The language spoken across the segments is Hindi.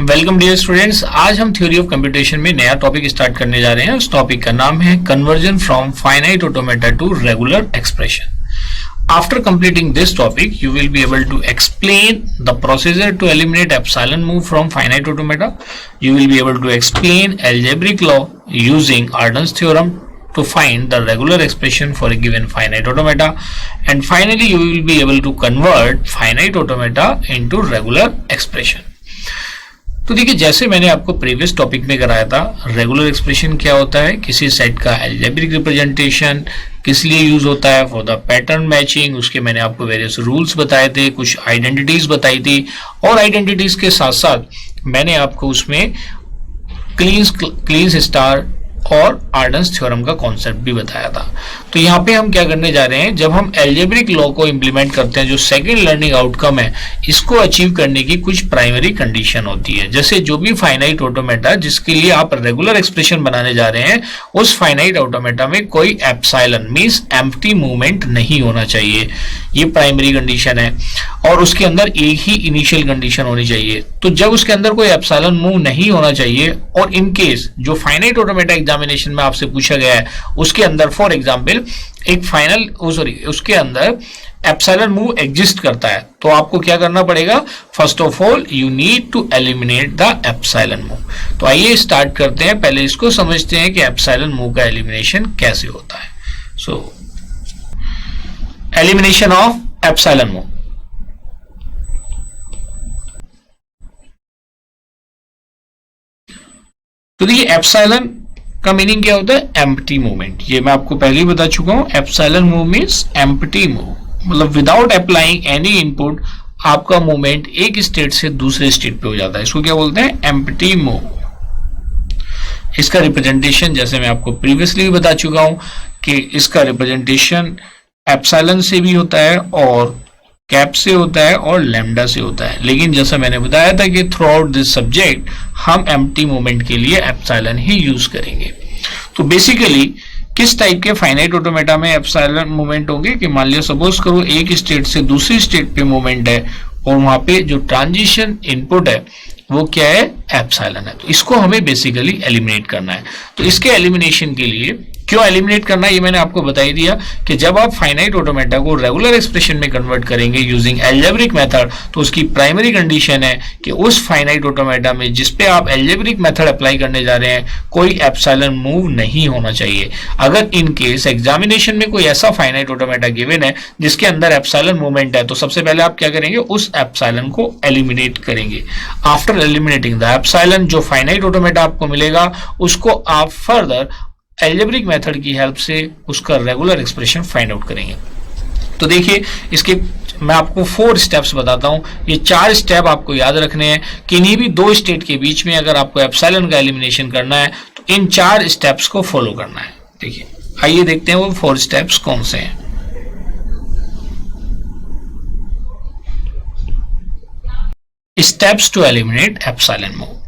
Welcome dear students. आज हम थ्योरी ऑफ कंप्यूटेशन में नया टॉपिक स्टार्ट करने जा रहे हैं। उस टॉपिक का नाम है conversion from finite automata to regular expression. After completing this topic, you will be able to explain the procedure to eliminate epsilon move from finite automata. You will be able to explain algebraic law using Arden's theorem to find the regular expression for a given finite automata. And finally, you will be able to convert finite automata into regular expression. तो देखिए, जैसे मैंने आपको प्रीवियस टॉपिक में कराया था, रेगुलर एक्सप्रेशन क्या होता है, किसी सेट का एल्जेब्रिक रिप्रेजेंटेशन किस लिए यूज होता है, फॉर द पैटर्न मैचिंग। उसके मैंने आपको वेरियस रूल्स बताए थे, कुछ आइडेंटिटीज बताई थी, और आइडेंटिटीज के साथ साथ मैंने आपको उसमें क्लीन्स स्टार और आर्डन्स थ्योरम का कॉन्सेप्ट भी बताया था। तो यहाँ पे हम क्या करने जा रहे हैं, जब हम एल्जेब्रिक लॉ को इंप्लीमेंट करते हैं, जो सेकंड लर्निंग आउटकम है, इसको अचीव करने की कुछ प्राइमरी कंडीशन होती है। जैसे जो भी फाइनाइट ऑटोमेटा जिसके लिए आप रेगुलर एक्सप्रेशन बनाने जा रहे हैं, उस फाइनाइट ऑटोमेटा में कोई एप्सिलॉन मींस एम्प्टी मूवमेंट नहीं होना चाहिए, ये प्राइमरी कंडीशन है। और उसके अंदर एक ही इनिशियल कंडीशन होनी चाहिए। तो जब उसके अंदर कोई एप्सिलॉन मूव नहीं होना चाहिए, और इन केस जो फाइनाइट ऑटोमेटा एग्जामिनेशन में आपसे पूछा गया है उसके अंदर फॉर एग्जांपल एक उसके अंदर एप्सिलॉन मूव एग्जिस्ट करता है, तो आपको क्या करना पड़ेगा, first of all you need to eliminate the epsilon move. तो आइए स्टार्ट करते हैं, पहले इसको समझते हैं कि एप्सिलॉन मूव का एलिमिनेशन कैसे होता है। सो एलिमिनेशन ऑफ एप्सिलॉन मूव। तो देखिए, एप्सिलॉन का मीनिंग क्या होता है, एम्प्टी मूवमेंट। ये मैं आपको पहले ही बता चुका हूं। Epsilon move means empty move, मतलब विदाउट अप्लाइंग एनी इनपुट आपका मूवमेंट एक स्टेट से दूसरे स्टेट पे हो जाता है। इसको क्या बोलते हैं, एम्प्टी मूव। इसका रिप्रेजेंटेशन जैसे मैं आपको प्रीवियसली भी बता चुका हूं कि इसका रिप्रेजेंटेशन एप्सिलॉन से भी होता है, और कैप से होता है, और लैम्डा से होता है। लेकिन जैसा मैंने बताया था कि थ्रू आउट दिस सब्जेक्ट हम एम्प्टी मूवमेंट के लिए एप्सिलॉन ही यूज करेंगे। तो बेसिकली किस टाइप के फाइनाइट ऑटोमेटा में एप्सिलॉन मूवमेंट होंगे कि मान लिया सपोज करो एक स्टेट से दूसरी स्टेट पे मूवमेंट है, और वहां पे जो ट्रांजिशन इनपुट है वो क्या है, एप्सिलॉन है। तो इसको हमें बेसिकली एलिमिनेट करना है। तो इसके एलिमिनेशन के लिए क्यों एलिमिनेट करना है, ये मैंने आपको बता ही दिया कि जब आप फाइनाइट ऑटोमेटा को रेगुलर एक्सप्रेशन में कन्वर्ट करेंगे यूजिंग एल्जेब्रिक मेथड, तो उसकी प्राइमरी कंडीशन है कि उस फाइनाइट ऑटोमेटा में जिस पे आप एल्जेब्रिक मेथड अप्लाई करने जा रहे हैं कोई एप्सिलॉन मूव नहीं होना चाहिए। अगर इन केस एग्जामिनेशन में कोई ऐसा फाइनाइट ऑटोमेटा गिवन है जिसके अंदर एप्सिलॉन मूवमेंट है, तो सबसे पहले आप क्या करेंगे, उस एप्सिलॉन को एलिमिनेट करेंगे। आफ्टर एलिमिनेटिंग द एप्सिलॉन, जो फाइनाइट ऑटोमेटा आपको मिलेगा उसको आप फर्दर एल्जेब्रिक मेथड की हेल्प से उसका रेगुलर एक्सप्रेशन फाइंड आउट करेंगे। तो देखिए, इसके मैं आपको 4 स्टेप्स बताता हूं। ये 4 स्टेप आपको याद रखने हैं। किन्हीं भी दो स्टेट के बीच में अगर आपको एप्सिलॉन का एलिमिनेशन करना है तो इन 4 स्टेप्स को फॉलो करना है। देखिए, आइए देखते हैं वो 4 स्टेप्स कौन से हैं। Steps to eliminate epsilon move.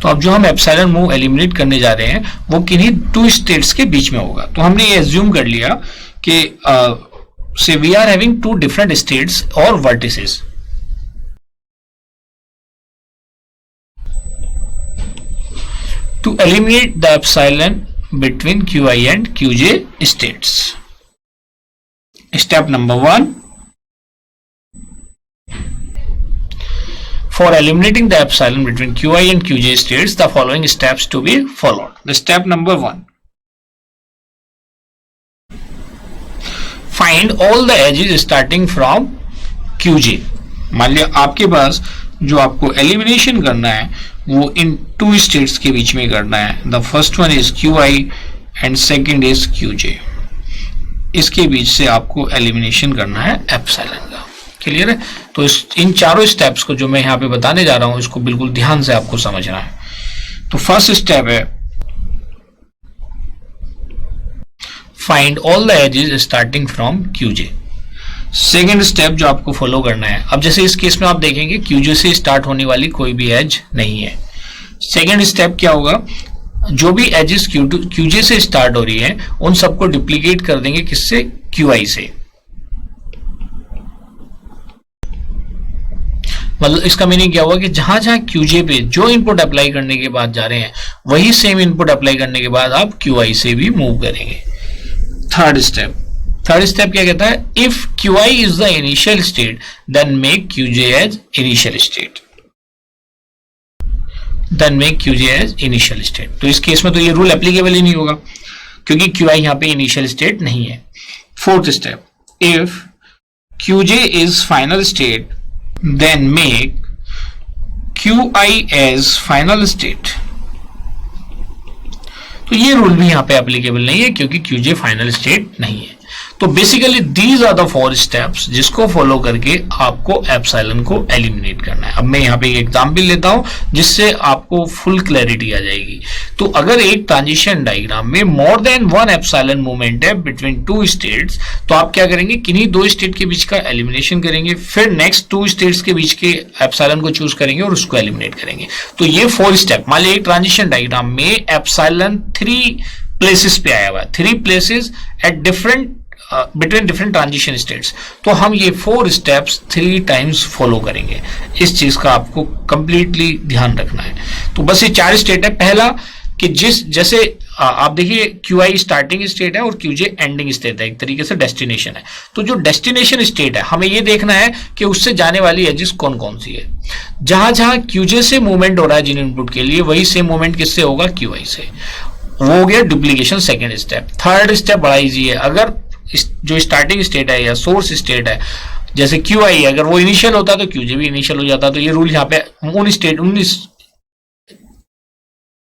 तो अब जो हम एप्सिलॉन मूव एलिमिनेट करने जा रहे हैं वो किन्हीं 2 स्टेट्स के बीच में होगा। तो हमने ये एज्यूम कर लिया कि से we are having 2 different states और vertices. To eliminate the epsilon between QI and QJ states, step number 1, for eliminating the epsilon between QI and QJ states, the following steps to be followed. The step number 1, find all the edges starting from QJ. मान लिया आपके पास जो आपको एलिमिनेशन करना है वो इन 2 स्टेट्स के बीच में करना है। The first one is QI and second is QJ। इसके बीच से आपको एलिमिनेशन करना है एप्सिलॉन का। क्लियर है? तो इन चारों स्टेप्स को जो मैं यहाँ पे बताने जा रहा हूं इसको बिल्कुल ध्यान से आपको समझना है। तो फर्स्ट स्टेप है find all the edges starting from QJ। Second step जो आपको फॉलो करना है, अब जैसे इस केस में आप देखेंगे QJ से स्टार्ट होने वाली कोई भी एज नहीं है। सेकेंड स्टेप क्या होगा, जो भी एजेस QJ से स्टार्ट हो रही है उन सबको डुप्लीकेट कर देंगे किससे, QI से। मतलब इसका मीनिंग क्या हुआ कि जहां जहां क्यूजे पे जो इनपुट अप्लाई करने के बाद जा रहे हैं वही सेम इनपुट अप्लाई करने के बाद आप क्यूआई से भी मूव करेंगे। थर्ड स्टेप क्या कहता है, if QI is the initial state then make QJ as initial state, तो इस केस में तो ये रूल एप्लीकेबल ही नहीं होगा क्योंकि क्यूआई यहां पे इनिशियल स्टेट नहीं है। Fourth step, if QJ is final state then make QI as final state, तो ये रूल भी यहां पे एप्लीकेबल नहीं है क्योंकि क्यूजे फाइनल स्टेट नहीं है। तो basically these are the 4 steps जिसको फॉलो करके आपको एप्सिलॉन को एलिमिनेट करना है। अब मैं यहाँ पे एक एग्जांपल लेता हूं जिससे आपको फुल क्लैरिटी आ जाएगी। तो अगर एक ट्रांजिशन डायग्राम में मोर देन 1 एप्सिलॉन मूवमेंट है बिटवीन 2 स्टेट्स, तो आप क्या करेंगे, किन्हीं 2 स्टेट के बीच का एलिमिनेशन करेंगे, फिर नेक्स्ट 2 स्टेट्स के बीच के एप्सिलॉन को चूज करेंगे और उसको एलिमिनेट करेंगे। तो ये 4 स्टेप, मान लीजिए एक ट्रांजिशन डायग्राम में एप्सिलॉन 3 प्लेसेस पे आया हुआ है, 3 places at different between different transition states, तो हम ये 4 स्टेप्स 3 टाइम्स फॉलो करेंगे। इस चीज का आपको कंप्लीटली ध्यान रखना है। तो बस ये 4 स्टेट है। पहला कि जैसे आप देखिए क्यूआई स्टार्टिंग स्टेट है और क्यूजे एंडिंग स्टेट है, एक तरीके से डेस्टिनेशन है। तो जो डेस्टिनेशन स्टेट है हमें ये देखना है कि उससे जाने वाली एजेस कौन कौन सी है। जहां जहां क्यूजे से मूवमेंट हो रहा है जिन इनपुट के लिए, वही सेम मूवमेंट किससे होगा, क्यूआई से। वो हो गया duplication second step. Third step बड़ा इजी है, अगर जो स्टार्टिंग स्टेट है या सोर्स स्टेट है जैसे क्यूआई, अगर वो इनिशियल होता तो क्यूजे भी इनिशियल हो जाता। तो ये रूल यहाँ पे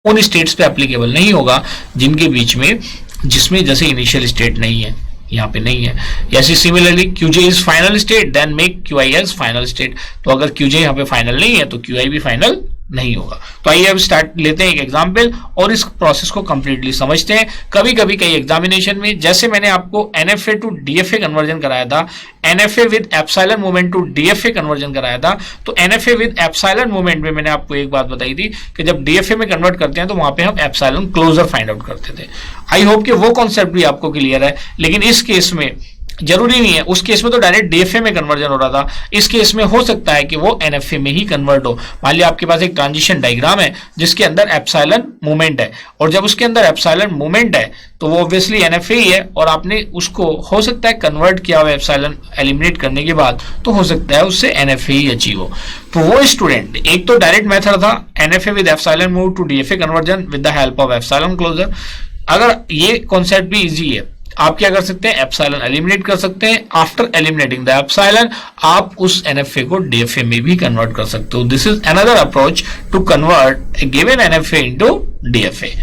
उन स्टेट्स पे एप्लीकेबल नहीं होगा जिनके बीच में जिसमें जैसे इनिशियल स्टेट नहीं है, यहाँ पे नहीं है। ऐसे similarly QJ is final state then make QI as final state, तो अगर क्यूजे यहाँ पे फाइनल नहीं है तो क्यूआई भी फाइनल नहीं होगा। तो आइए अब स्टार्ट लेते हैं एक एग्जांपल और इस प्रोसेस को कंप्लीटली समझते हैं। कभी कभी कई एग्जामिनेशन में, जैसे मैंने आपको एनएफए टू डीएफए कन्वर्जन कराया था, NFA with epsilon movement to DFA conversion कराया था, तो एनएफए विद एप्सिलॉन मूवमेंट में मैंने आपको एक बात बताई थी कि जब डीएफए में कन्वर्ट करते हैं तो वहां पे हम एप्सिलॉन क्लोजर फाइंड आउट करते थे। आई होप कि वो कॉन्सेप्ट भी आपको क्लियर है। लेकिन इस केस में जरूरी नहीं है, उस केस में तो डायरेक्ट डीएफए में कन्वर्जन हो रहा था, इस केस में हो सकता है कि वो एनएफए में ही कन्वर्ट हो। मान लिया आपके पास एक ट्रांजिशन डायग्राम है जिसके अंदर एप्सिलॉन मूवमेंट है, और जब उसके अंदर एप्सिलॉन मूवमेंट है तो वो ऑब्वियसली एनएफए ही है, और आपने उसको हो सकता है कन्वर्ट किया हुआ एप्सिलॉन एलिमिनेट करने के बाद, तो हो सकता है उससे एनएफए ही अचीव हो। तो वो स्टूडेंट, एक तो डायरेक्ट मेथड था NFA with epsilon move to DFA conversion with the help of epsilon closure. अगर ये कॉन्सेप्ट भी इजी है, आप क्या कर सकते हैं, एप्सिलॉन एलिमिनेट कर सकते हैं। आफ्टर एलिमिनेटिंग द एप्सिलॉन आप उस एनएफए को डीएफए में भी कन्वर्ट कर सकते हो। This is another approach to convert a given NFA into DFA.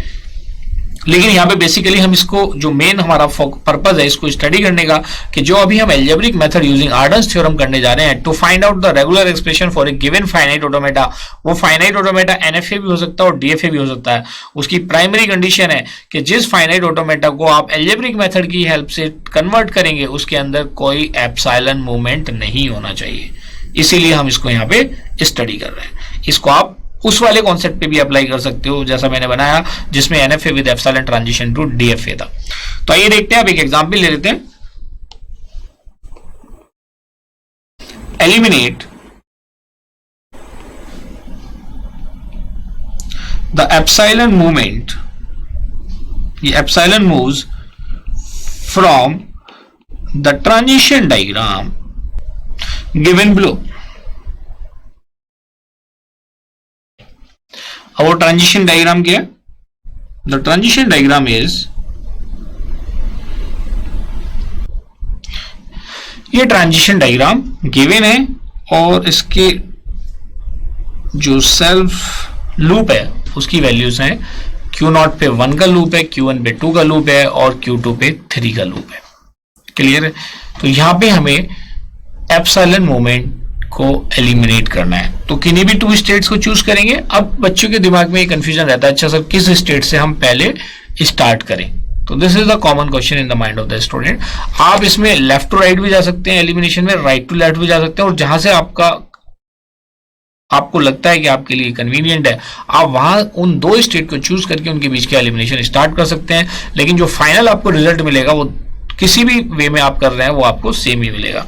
लेकिन यहाँ पे बेसिकली हम इसको, जो मेन हमारा पर्पज है इसको स्टडी करने का, कि जो अभी हम algebraic method using Arden's theorem करने जा रहे हैं to find out the regular expression for a given finite automata. वो फाइनाइट ऑटोमेटा एनएफए भी हो सकता है और डीएफए भी हो सकता है। उसकी प्राइमरी कंडीशन है कि जिस फाइनाइट ऑटोमेटा को आप एल्जेब्रिक मेथड की हेल्प से कन्वर्ट करेंगे उसके अंदर कोई एप्सिलॉन मूवमेंट नहीं होना चाहिए। इसीलिए हम इसको यहाँ पे स्टडी कर रहे हैं। इसको आप उस वाले कॉन्सेप्ट पे भी अप्लाई कर सकते हो जैसा मैंने बनाया जिसमें NFA with epsilon transition to DFA था। तो आइए देखते हैं, अब एक एग्जांपल ले लेते हैं। एलिमिनेट द एप्सिलॉन मूवमेंट, ये epsilon moves from the transition diagram given below. Our transition diagram क्या है? The transition diagram is, ये ट्रांजिशन डायग्राम गिवन है और इसके जो सेल्फ लूप है उसकी वैल्यूज हैं Q0 पे 1 का लूप है, Q1 पे 2 का लूप है और Q2 पे 3 का लूप है। क्लियर है? तो यहां पे हमें एप्सिलॉन मूवमेंट को एलिमिनेट करना है, तो किन्हीं भी 2 स्टेट्स को चूज करेंगे। अब बच्चों के दिमाग में ये कंफ्यूजन रहता है, अच्छा सर किस स्टेट से हम पहले स्टार्ट करें? तो this is the common question in the mind of the student. आप इसमें लेफ्ट टू राइट भी जा सकते हैं, एलिमिनेशन में राइट टू लेफ्ट भी जा सकते हैं, और जहां से आपको लगता है कि आपके लिए कन्वीनियंट है आप वहां उन 2 स्टेट को चूज करके उनके बीच का एलिमिनेशन स्टार्ट कर सकते हैं। लेकिन जो फाइनल आपको रिजल्ट मिलेगा वो किसी भी वे में आप कर रहे हैं वो आपको सेम ही मिलेगा।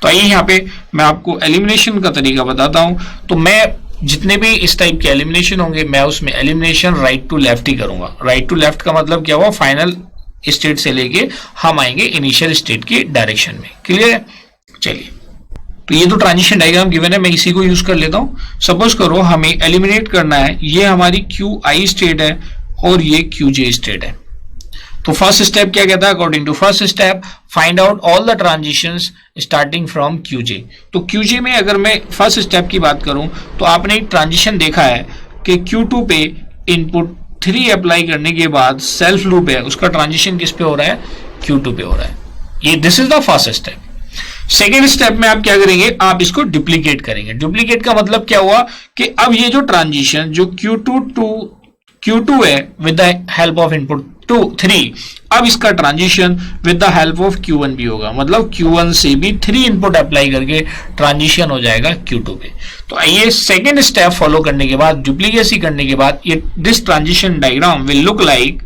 तो आइए यहाँ पे मैं आपको एलिमिनेशन का तरीका बताता हूं। तो मैं जितने भी इस टाइप के एलिमिनेशन होंगे मैं उसमें एलिमिनेशन राइट टू लेफ्ट ही करूंगा। राइट टू लेफ्ट का मतलब क्या हुआ, फाइनल स्टेट से लेके हम आएंगे इनिशियल स्टेट की डायरेक्शन में। क्लियर है? चलिए, तो ये तो ट्रांजिशन डायग्राम गिवन है, मैं इसी को यूज कर लेता हूं। सपोज करो हमें एलिमिनेट करना है, ये हमारी QI स्टेट है और ये QJ स्टेट है। तो फर्स्ट स्टेप क्या कहता है, according to first step find out all the transitions starting from QJ। तो QJ में अगर मैं फर्स्ट स्टेप की बात करूं तो आपने एक ट्रांजिशन देखा है कि Q2 पे इनपुट 3 अप्लाई करने के बाद सेल्फ लूप है, उसका ट्रांजिशन किस पे हो रहा है, Q2 पे हो रहा है। ये this is the first step. Second step में आप क्या करेंगे, आप इसको डुप्लीकेट करेंगे। डुप्लीकेट का मतलब क्या हुआ कि अब ये जो ट्रांजिशन जो Q2 टू Q2 है with the help of input 3, अब इसका transition with the help of Q1 भी होगा, मतलब Q1 से भी 3 इनपुट अप्लाई करके ट्रांजिशन हो जाएगा Q2 पे। तो आइए सेकेंड स्टेप फॉलो करने के बाद, डुप्लीकेसी करने के बाद, ये this transition diagram will look like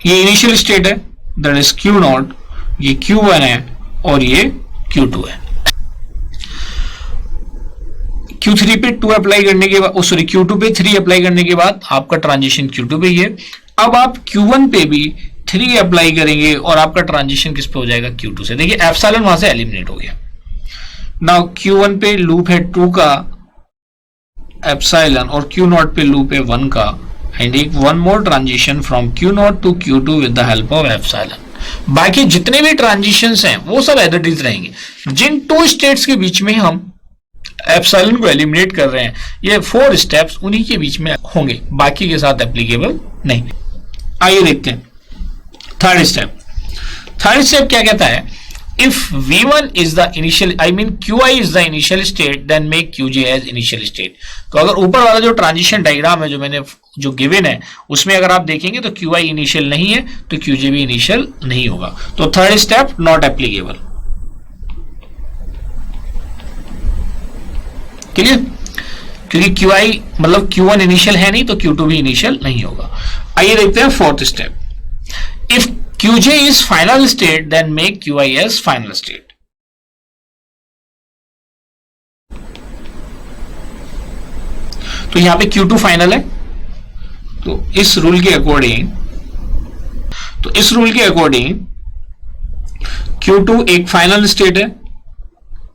ये इनिशियल स्टेट है दैट इज Q0, ये Q1 है और ये Q2 है। Q3 पे 2 अप्लाई करने के बाद, सॉरी Q2 पे 3 अप्लाई करने के बाद आपका ट्रांजिशन Q2 पे ही है। अब आप Q1 पे भी 3 अप्लाई करेंगे और आपका ट्रांजिशन किस पे हो जाएगा, Q2 से। देखिए एप्सिलॉन वहां से एलिमिनेट हो गया। नाउ Q1 पे लूप है 2 का एप्सिलॉन और Q0 पे लूप है 1 का, एंड एक one more transition from Q0 to Q2 with the help of epsilon. बाकी जितने भी ट्रांजिशंस हैं वो सब एज इट इज रहेंगे। जिन 2 स्टेट्स के बीच में हम एप्सिलॉन को एलिमिनेट कर रहे हैं, ये 4 स्टेप्स उन्हीं के बीच में होंगे, बाकी के साथ एप्लीकेबल नहीं। आइए देखते हैं थर्ड स्टेप। थर्ड स्टेप क्या कहता है, if V1 is the initial, I mean QI is the initial state, then make QJ as initial state. तो अगर ऊपर वाला जो ट्रांजिशन डायग्राम है जो मैंने जो गिवन है उसमें अगर आप देखेंगे तो QI इनिशियल नहीं है तो QJ भी इनिशियल नहीं होगा। तो third step not applicable. Clear? क्योंकि QI मतलब Q1 इनिशियल है नहीं तो Q2 भी इनिशियल नहीं होगा। आइए देखते हैं fourth step. If QJ is final state then make QI as final state. तो यहां पे Q2 फाइनल है, तो इस रूल के अकॉर्डिंग Q2 एक फाइनल स्टेट है,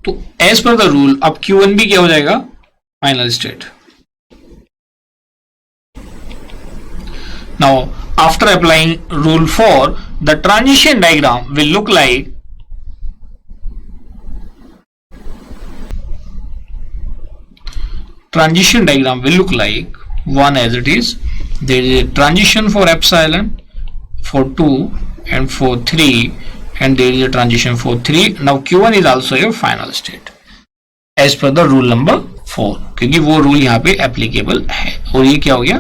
तो एज पर द रूल अब Q1 भी क्या हो जाएगा, final state. Now after applying rule 4 the transition diagram will look like one as it is. There is a transition for epsilon for 2 and for 3, and there is a transition for 3. Now Q1 is also a final state as per the rule number 4, क्योंकि वो रूल यहाँ पे एप्लीकेबल है। और ये क्या हो गया,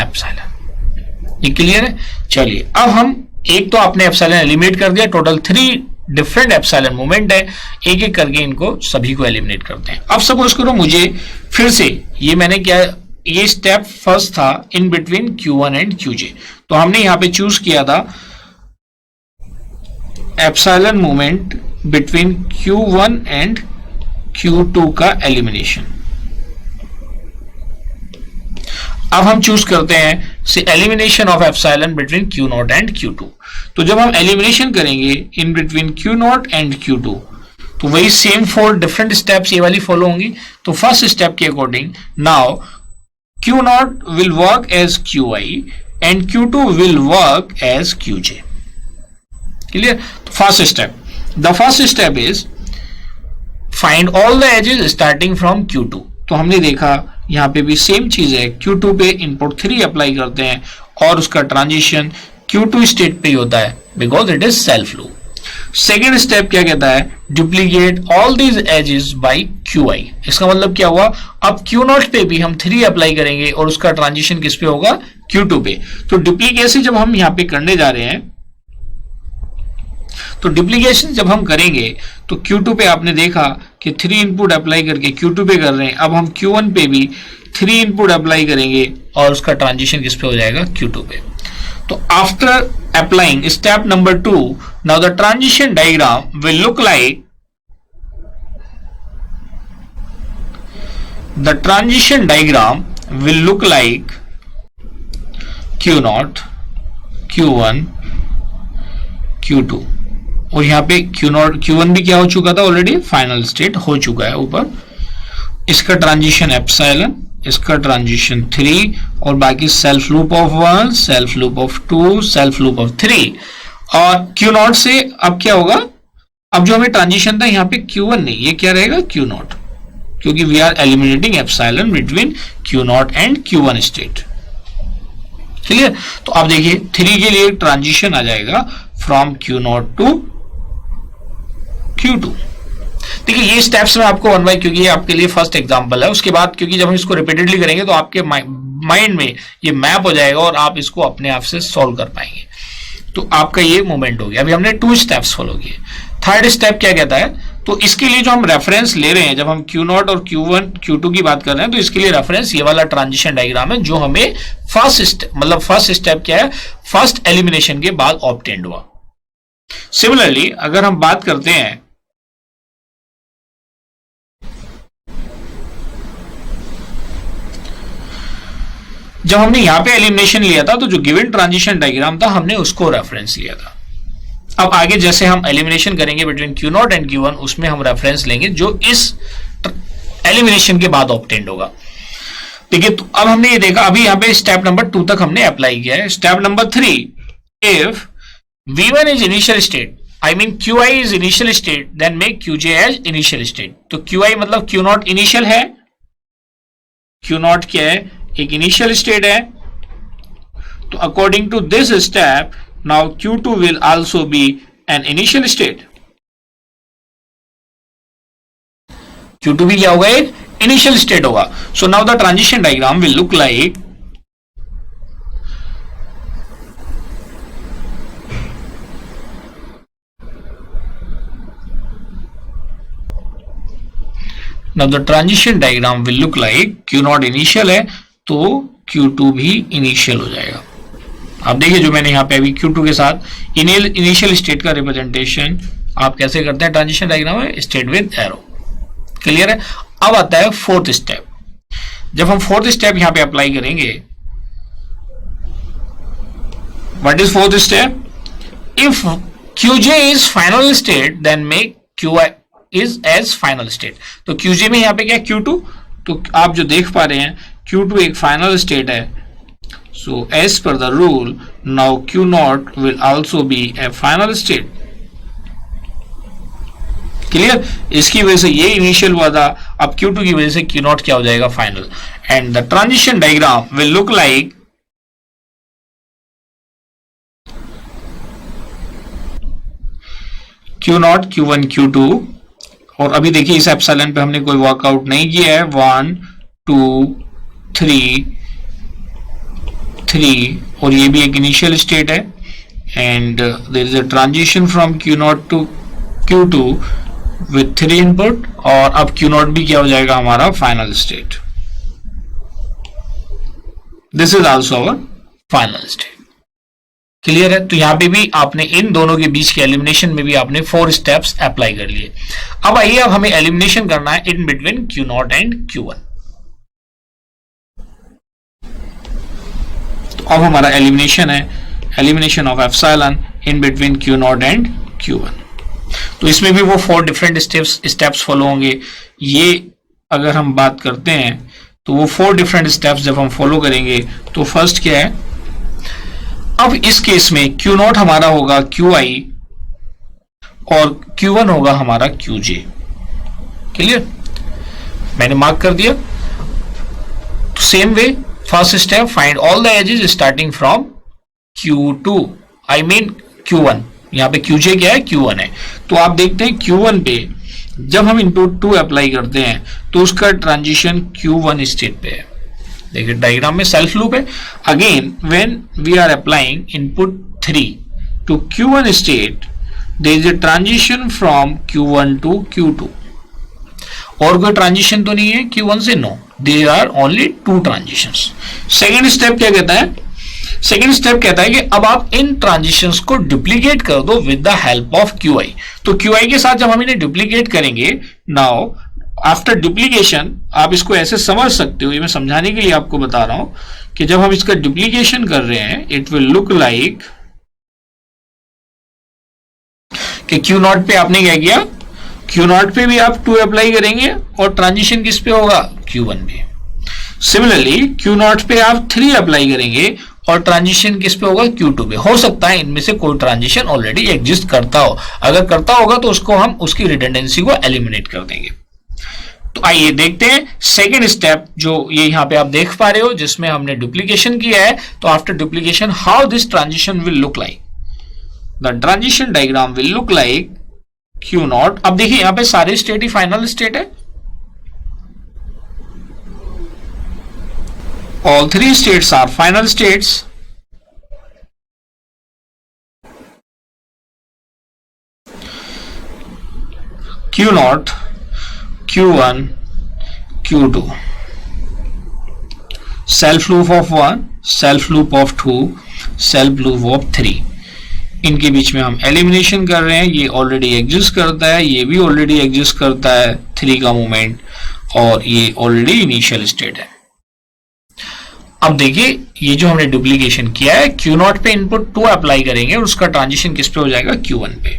एप्सिलॉन। ये क्लियर है? चलिए अब हम एक तो आपने एप्सिलॉन एलिमिनेट कर दिया, टोटल 3 डिफरेंट एप्सिलॉन मूवमेंट है, एक एक करके इनको सभी को एलिमिनेट करते हैं। अब सपोज करो मुझे फिर से ये मैंने क्या, ये स्टेप फर्स्ट था in between Q1 and QJ, तो हमने यहां पे चूज किया था epsilon movement between Q1 and Q2 का एलिमिनेशन। अब हम चूज करते हैं से elimination of epsilon between Q0 and Q2। तो जब हम एलिमिनेशन करेंगे in between Q0 and Q2 तो वही सेम 4 डिफरेंट स्टेप्स ये वाली फॉलो होंगी। तो फर्स्ट स्टेप के according now Q0 will work as QI and Q2 will work as QJ. Clear? First step. The first step is find all the edges starting from Q2. तो हमने देखा यहाँ पे भी सेम चीज है, Q2 पे इनपुट 3 अप्लाई करते हैं और उसका ट्रांजिशन Q2 स्टेट पे ही होता है because it is self loop. Second step क्या कहता है, duplicate all these edges by QI। इसका मतलब क्या हुआ, अब Q0 पे भी हम 3 अप्लाई करेंगे और उसका ट्रांजिशन किस पे होगा, Q2 पे। तो डुप्लीकेसी जब हम यहां पे करने जा रहे हैं तो डुप्लीकेशन जब हम करेंगे तो Q2 पे आपने देखा कि 3 इनपुट अप्लाई करके Q2 पे कर रहे हैं, अब हम Q1 पे भी 3 इनपुट अप्लाई करेंगे और उसका ट्रांजिशन किस पे हो जाएगा, Q2 पे। तो after applying step number 2, now the transition diagram will look like Q0, Q1, Q2 और यहाँ पे Q0 Q1 भी क्या हो चुका था, ऑलरेडी फाइनल स्टेट हो चुका है ऊपर। इसका ट्रांजिशन एप्सिलॉन, इसका ट्रांजिशन 3 और बाकी self loop of 1, self loop of 2, self loop of 3। और Q0 से अब क्या होगा, अब जो हमें ट्रांजिशन था यहाँ पे Q1 नहीं, ये क्या रहेगा, Q0, क्योंकि we are eliminating epsilon between Q0 and Q1 state. Clear. तो आप देखिए 3 के लिए ट्रांजिशन आ जाएगा फ्रॉम Q0 टू Q2। देखिए ये स्टेप्स में आपको वन बाय, क्योंकि ये आपके लिए फर्स्ट एग्जांपल है, उसके बाद क्योंकि जब हम इसको रिपीटेडली करेंगे तो आपके माइंड में ये मैप हो जाएगा और आप इसको अपने आप से सॉल्व कर पाएंगे। तो आपका ये मूवमेंट हो गया। अभी हमने 2 स्टेप्स फॉलो किए। थर्ड स्टेप क्या कहता है, तो इसके लिए जो हम रेफरेंस ले रहे हैं, जब हम Q0 और Q1 Q2 की बात कर रहे हैं, तो इसके लिए रेफरेंस ये वाला ट्रांजिशन डायग्राम है जो हमें फर्स्ट स्टेप क्या है, फर्स्ट एलिमिनेशन के बाद ऑब्टेन्ड हुआ। सिमिलरली अगर हम बात करते हैं जब हमने यहां पे एलिमिनेशन लिया था, तो जो गिवन ट्रांजिशन डायग्राम था हमने उसको रेफरेंस लिया था। अब आगे जैसे हम एलिमिनेशन करेंगे बिटवीन Q0 एंड Q1, उसमें हम रेफरेंस लेंगे जो इस एलिमिनेशन के बाद ऑब्टेन्ड होगा। ठीक है, तो अब हमने ये देखा, अभी यहां पे स्टेप नंबर 2 तक हमने अप्लाई किया है। Step number 3, if V1 is initial state, I mean QI is initial state, then make QJ as initial state. तो QI मतलब Q0 इनिशियल है, Q0 क्या है, एक इनिशियल स्टेट है। तो according to this step, now Q2 will also be an initial state. Q2 भी क्या होगा, एक initial state होगा। So now the transition diagram will look like Q0 initial है तो Q2 भी इनिशियल हो जाएगा। आप देखिए जो मैंने यहाँ पे अभी Q2 के साथ इनिशियल स्टेट का रिप्रेजेंटेशन आप कैसे करते हैं ट्रांजिशन डायग्राम में, स्टेट विद एरो। क्लियर है। अब आता है फोर्थ स्टेप। जब हम फोर्थ स्टेप यहाँ पे अप्लाई करेंगे, what is fourth step, if QJ is final state then make QI is as final state. तो QJ में यहाँ पे क्या, Q2, तो आप जो देख पा रहे हैं Q2 एक फाइनल स्टेट है। So as per the rule, now Q0 will also be a final state. Clear? इसकी वजह से ये इनिशियल हुआ था, अब Q2 की वजह से Q0 क्या हो जाएगा, final. And the transition diagram will look like Q0, Q1, Q2। और अभी देखिए इस एप्सिलॉन पे हमने कोई वर्कआउट नहीं किया है। 1, 2, 3 और ये भी एक इनिशियल स्टेट है। And there is a transition from Q0 to Q2 with 3 input, और अब Q0 भी क्या हो जाएगा, हमारा final state. This is also our final state. Clear है। तो यहां पे भी आपने इन दोनों के बीच के एलिमिनेशन में भी आपने 4 स्टेप्स अप्लाई कर लिए। अब आइए, अब हमें एलिमिनेशन करना है in between Q0 and Q1। अब हमारा एलिमिनेशन है, elimination of epsilon in between Q0 and Q1। तो इसमें भी वो 4 डिफरेंट स्टेप्स फॉलो होंगे। ये अगर हम बात करते हैं तो वो 4 डिफरेंट स्टेप्स जब हम फॉलो करेंगे, तो फर्स्ट क्या है, अब इस केस में Q0 हमारा होगा QI और Q1 होगा हमारा QJ। क्लियर, मैंने मार्क कर दिया। तो same way first step, find all the edges starting from Q2, I mean Q1। यहाँ पे QJ क्या है, Q1 है। तो आप देखते हैं Q1 पे जब हम इनपुट 2 अप्लाई करते हैं तो उसका ट्रांजिशन Q1 स्टेट पे है। देखिए डायग्राम में सेल्फ लूप है। Again when we are applying input 3 to Q1 state, there is a transition from Q1 to Q2. और कोई ट्रांजिशन तो नहीं है Q1 से, no, there are only 2 transitions. Second step क्या कहता है? सेकेंड स्टेप कहता है कि अब आप इन ट्रांजिशंस को डुप्लीकेट कर दो with the help of QI. तो QI के साथ जब हम इन्हें डुप्लीकेट करेंगे, नाउ आफ्टर डुप्लीकेशन आप इसको ऐसे समझ सकते हो, ये मैं समझाने के लिए आपको बता रहा हूं कि जब हम इसका डुप्लीकेशन कर रहे हैं, इट विल लुक लाइक कि Q0 पे आपने क्या किया, Q0 पे भी आप 2 अप्लाई करेंगे और ट्रांजिशन किस पे होगा, Q1 पे. सिमिलरली Q0 पे आप 3 अप्लाई करेंगे और ट्रांजिशन किस पे होगा, Q2 पे. हो सकता है इनमें से कोई ट्रांजिशन ऑलरेडी एग्जिस्ट करता हो, अगर करता होगा तो उसको हम उसकी रिडंडेंसी को एलिमिनेट कर देंगे. तो आइए देखते हैं सेकेंड स्टेप जो ये यहाँ पे आप देख पा रहे हो, जिसमें हमने डुप्लीकेशन किया है. तो after duplication how this transition will look like. The transition diagram will look like Q0. अब देखिए यहां पे सारे स्टेट ही फाइनल स्टेट है, all 3 states are final states. Q0, Q1, Q2. Self loop of 1, self loop of 2, self loop of 3. इनके बीच में हम एलिमिनेशन कर रहे हैं. ये ऑलरेडी एग्जिस्ट करता है, ये भी ऑलरेडी एग्जिस्ट करता है 3 का मूवमेंट, और ये ऑलरेडी इनिशियल स्टेट है. अब देखिए ये जो हमने डुप्लीकेशन किया है, Q0 पे इनपुट 2 अप्लाई करेंगे और उसका ट्रांजिशन किस पे हो जाएगा, Q1 पे.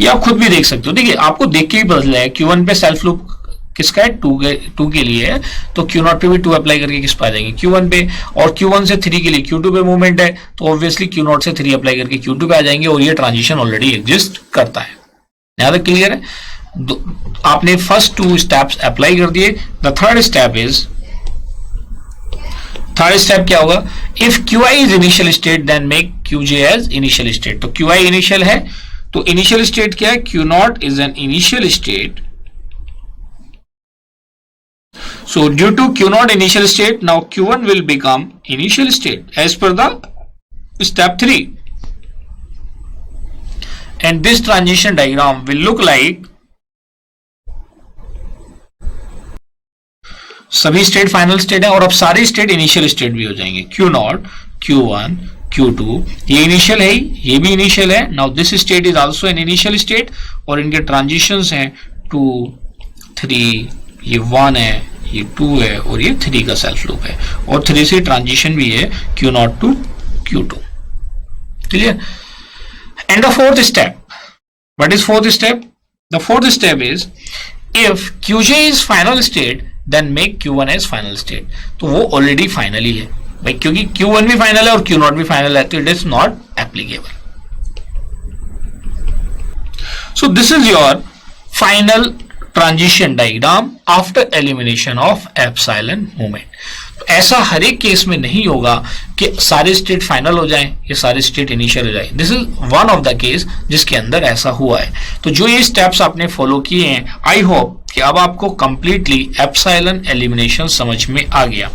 ये आप खुद भी देख सकते हो. देखिए आपको देख के ही पता चला है Q1 पे सेल्फ लूप किसका है, 2 के लिए है, तो Q0 पे भी 2 अप्लाई करके किस पे आ जाएंगे, Q1 पे. और Q1 से 3 के लिए Q2 पे मूवमेंट है, तो ऑब्वियसली Q0 से 3 अप्लाई करके Q2 पे आ जाएंगे, और ये ट्रांजिशन ऑलरेडी एग्जिस्ट करता है. यहां तक क्लियर है? आपने फर्स्ट 2 स्टेप्स अप्लाई कर दिए. द थर्ड स्टेप क्या होगा, if QI is initial state then make QJ as initial state. तो QI इनिशियल है, तो इनिशियल स्टेट क्या है, Q0 is an initial state. So due to Q0 initial state, now Q1 will become initial state as per the step 3. And this transition diagram will look like सभी स्टेट फाइनल स्टेट है और अब सारे स्टेट इनिशियल स्टेट भी हो जाएंगे. Q0, Q1, Q2 ये इनिशियल है, ये भी इनिशियल है. Now this state is also an initial state और इनके ट्रांजिशंस हैं 2, 3, ये 1 है, ये 2 है और ये 3 का सेल्फ लूप है, और 3 से ट्रांजिशन भी है Q0 to Q2. Clear? And the fourth step, what is fourth step? The fourth step is if QJ is final state then make Q1 as final state. तो वो ऑलरेडी फाइनल ही है भाई, क्योंकि Q1 भी फाइनल है और Q0 भी फाइनल है, तो it is not applicable. So this is your final transition diagram after elimination of epsilon movement. ऐसा हर एक केस में नहीं होगा कि सारे स्टेट फाइनल हो जाएं या सारे स्टेट इनिशियल हो जाए. This is one of the case जिसके अंदर ऐसा हुआ है. तो जो ये स्टेप्स आपने फॉलो किए हैं, आई होप कि अब आपको कंप्लीटली एप्सिलॉन एलिमिनेशन समझ में आ गया.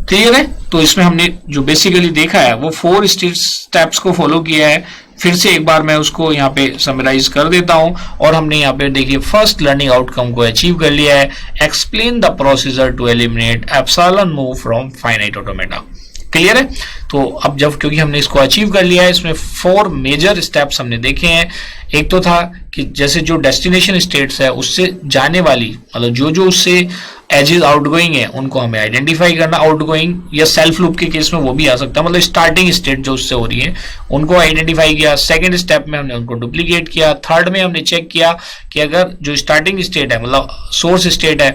क्लियर है? तो इसमें हमने जो बेसिकली देखा है वो 4 स्टेप्स को फॉलो किया है. फिर से एक बार मैं उसको यहाँ पे समराइज कर देता हूं. और हमने यहाँ पे देखिए फर्स्ट लर्निंग आउटकम को अचीव कर लिया है. Explain the procedure to eliminate epsilon move from finite automata. Clear है? तो अब जब क्योंकि हमने इसको अचीव कर लिया है, इसमें 4 मेजर स्टेप्स हमने देखे हैं. एक तो था कि जैसे जो डेस्टिनेशन स्टेट्स है उससे जाने वाली, मतलब जो उससे एजेस आउटगोइंग है उनको हमें आइडेंटिफाई करना. आउटगोइंग या सेल्फ लूप के केस में वो भी आ सकता है, मतलब स्टार्टिंग स्टेट जो उससे हो रही है उनको आइडेंटिफाई किया. सेकंड स्टेप में हमने उनको डुप्लीकेट किया. थर्ड में हमने चेक किया कि अगर जो स्टार्टिंग स्टेट है, मतलब सोर्स स्टेट है,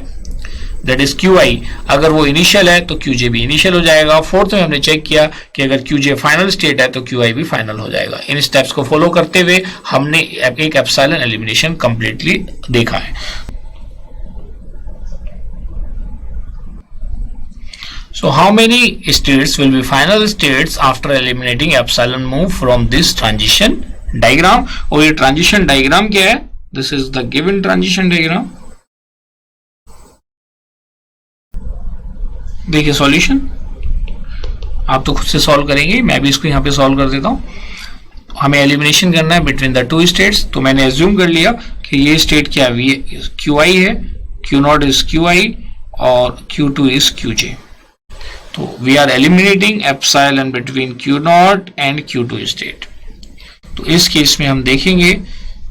दैट इज QI, अगर वो इनिशियल है तो QJ भी इनिशियल हो जाएगा. फोर्थ में हमने चेक किया कि अगर QJ फाइनल स्टेट है तो QI भी फाइनल हो जाएगा. इन स्टेप्स को फॉलो करते हुए हमने एक एप्सिलॉन एलिमिनेशन कंप्लीटली देखा है. So how many states will be final states after eliminating epsilon move from this transition diagram? और ये transition diagram क्या है? This is the given transition diagram. देखिए सॉल्यूशन आप तो खुद से सॉल्व करेंगे, मैं भी इसको यहाँ पे सॉल्व कर देता हूँ. हमें एलिमिनेशन करना है बिटवीन द टू स्टेट्स, तो मैंने एज्यूम कर लिया कि ये स्टेट क्या क्यू आई है, Q naught is Q I और Q two is Q J. तो we are eliminating epsilon between Q naught and Q two state. तो इस केस में हम देखेंगे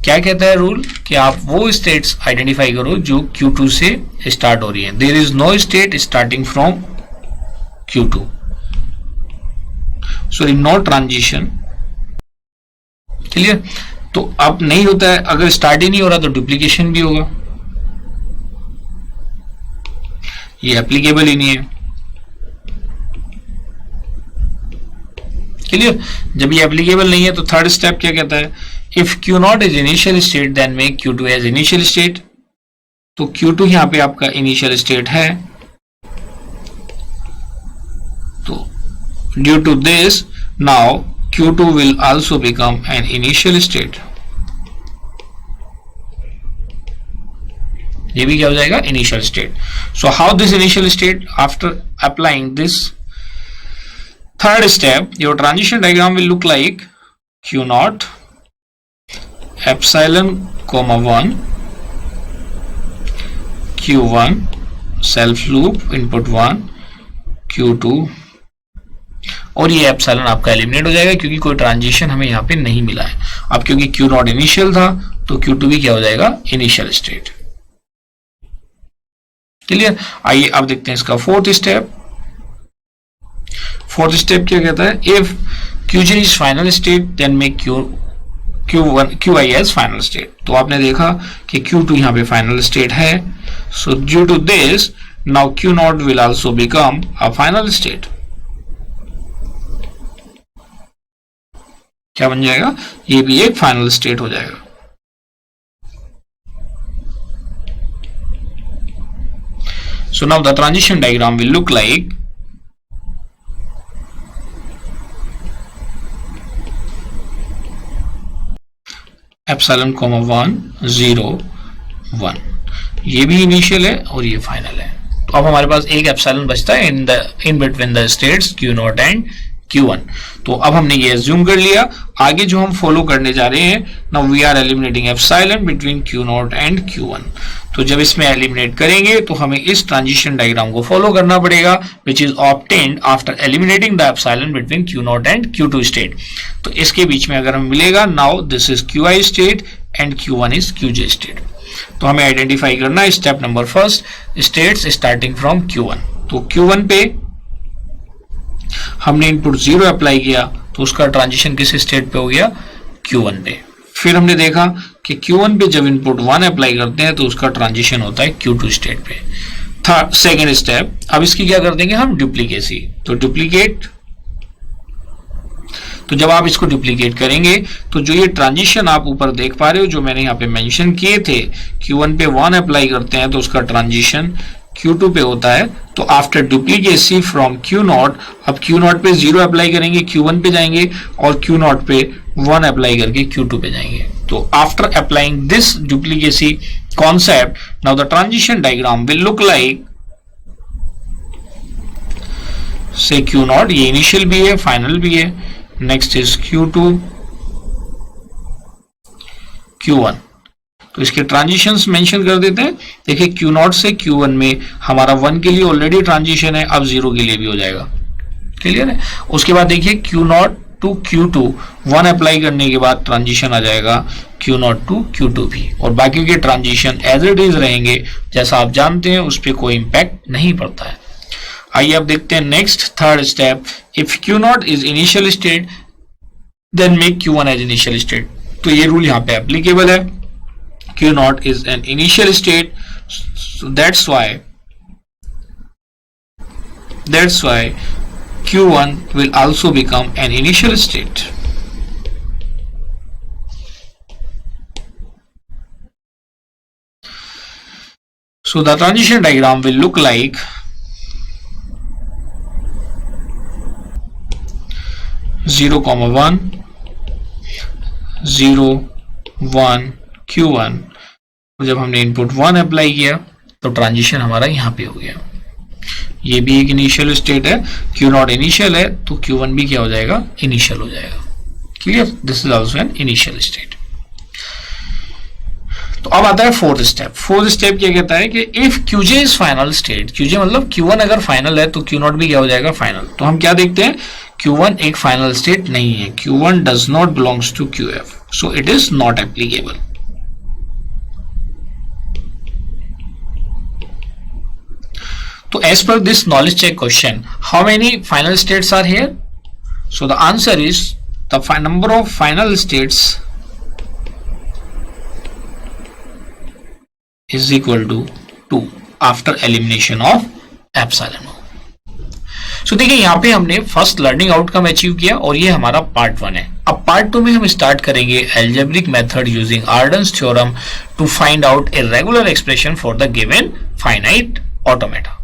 क्या कहता है रूल कि आप वो स्टेट्स आइडेंटिफाई करो जो Q2 से स्टार्ट हो रही है। There is no state starting from Q2, so in no transition. Clear? तो अब नहीं होता है, अगर स्टार्ट ही नहीं हो रहा तो डुप्लीकेशन भी होगा, ये एप्लीकेबल ही नहीं है। क्लियर? जब ये एप्लीकेबल नहीं है तो थर्ड स्टेप क्या कहता है, if Q naught is initial state then make Q2 as initial state. तो Q2 यहां पे आपका इनिशियल स्टेट है, तो due to this now Q2 will also become an initial state। ये भी क्या हो जाएगा, initial state. So how this initial state, after applying this third step, your transition diagram will look like Q naught epsilon comma 1 Q1 self loop input 1 Q2, और ये एप्सिलॉन आपका एलिमिनेट हो जाएगा क्योंकि कोई ट्रांजिशन हमें यहाँ पे नहीं मिला है। अब क्योंकि Q नॉट इनिशियल था तो Q2 भी क्या हो जाएगा, इनिशियल स्टेट। क्लियर? आइए अब देखते हैं इसका फोर्थ स्टेप। फोर्थ स्टेप क्या कहता है, if Qj is final state then make Qi as final state. तो आपने देखा कि Q2 यहाँ पे फाइनल स्टेट है, so due to this now Q naught will also become a final state. क्या बन जाएगा, ये भी एक फाइनल स्टेट हो जाएगा। So now the transition diagram will look like epsilon comma 1 0 1, ये भी इनिशियल है और ये फाइनल है। तो अब हमारे पास एक एप्सिलॉन बचता है in between the states Q naught and Q1। तो अब हमने ये एज्यूम कर लिया, आगे जो हम फॉलो करने जा रहे हैं, now we are eliminating epsilon between Q naught and Q1। तो जब इसमें एलिमिनेट करेंगे तो हमें इस ट्रांजिशन डायग्राम को फॉलो करना पड़ेगा, which is obtained after eliminating the epsilon between Q naught and Q2 state. तो इसके बीच में अगर हमें मिलेगा, now this is QI state and Q1 is QJ state. तो हमें आइडेंटिफाई करना है step number first, states starting from Q1। तो Q1 पे हमने इनपुट 0 अप्लाई किया तो उसका ट्रांजिशन किस स्टेट पे हो गया, Q1 पे। फिर हमने देखा कि Q1 पे जब इनपुट 1 अप्लाई करते हैं तो उसका ट्रांजिशन होता है Q2 स्टेट पे। थर्ड सेकेंड स्टेप, अब इसकी क्या कर देंगे हम, डुप्लीकेसी। तो डुप्लीकेट, तो जब आप इसको डुप्लीकेट करेंगे तो जो ये ट्रांजिशन आप ऊपर देख पा रहे हो, जो मैंने यहाँ पे मेंशन किए थे, Q1 पे 1 अप्लाई करते हैं तो उसका ट्रांजिशन Q2 पे होता है। तो after duplicacy from Q not, अब Q नॉट पे 0 अप्लाई करेंगे, Q1 पे जाएंगे, और Q नॉट पे 1 अप्लाई करके Q2 पे जाएंगे। तो after applying this duplicacy concept, now the transition diagram will look like, से Q नॉट, ये इनिशियल भी है फाइनल भी है, नेक्स्ट इज Q2 Q1। तो इसके ट्रांजिशंस मेंशन कर देते हैं। देखिए Q नॉट से Q1 में हमारा 1 के लिए ऑलरेडी ट्रांजिशन है, अब 0 के लिए भी हो जाएगा। क्लियर है? उसके बाद देखिए Q not to Q2 1 apply करने के बाद ट्रांजिशन आ जाएगा Q नॉट टू Q2 भी, और बाकी के ट्रांजिशन एज इट इज रहेंगे, जैसा आप जानते हैं उस पर कोई इंपैक्ट नहीं पड़ता है। आइए अब देखते हैं next third step, if Q naught is initial state then make Q1 as initial state. तो ये रूल यहाँ पे एप्लीकेबल है, Q naught is an initial state, so that's why Q1 will also become an initial state. So the transition diagram will look like (0, 1 0 1 Q1। जब हमने इनपुट 1 अप्लाई किया तो ट्रांजिशन हमारा यहाँ पे हो गया, ये भी एक इनिशियल स्टेट है, Q नॉट इनिशियल है तो Q1 भी क्या हो जाएगा, इनिशियल हो जाएगा। Clear, this is also an initial state. तो अब आता है फोर्थ स्टेप। फोर्थ स्टेप क्या कहता है कि if Qj is final state, Qj मतलब Q1 अगर फाइनल है तो Q0 भी क्या हो जाएगा, फाइनल। तो हम क्या देखते हैं, Q1 एक फाइनल स्टेट नहीं है, Q1 does not belongs to Qf, so it is not applicable. तो as per this knowledge check question, how many final states are here? So the answer is the number of final states is equal to 2 after elimination of epsilon O. So देखिए यहाँ पे हमने फर्स्ट लर्निंग आउटकम अचीव किया और ये हमारा पार्ट 1 है। अब पार्ट 2 में हम स्टार्ट करेंगे algebraic method using Arden's theorem to find out a regular expression for the given finite automata।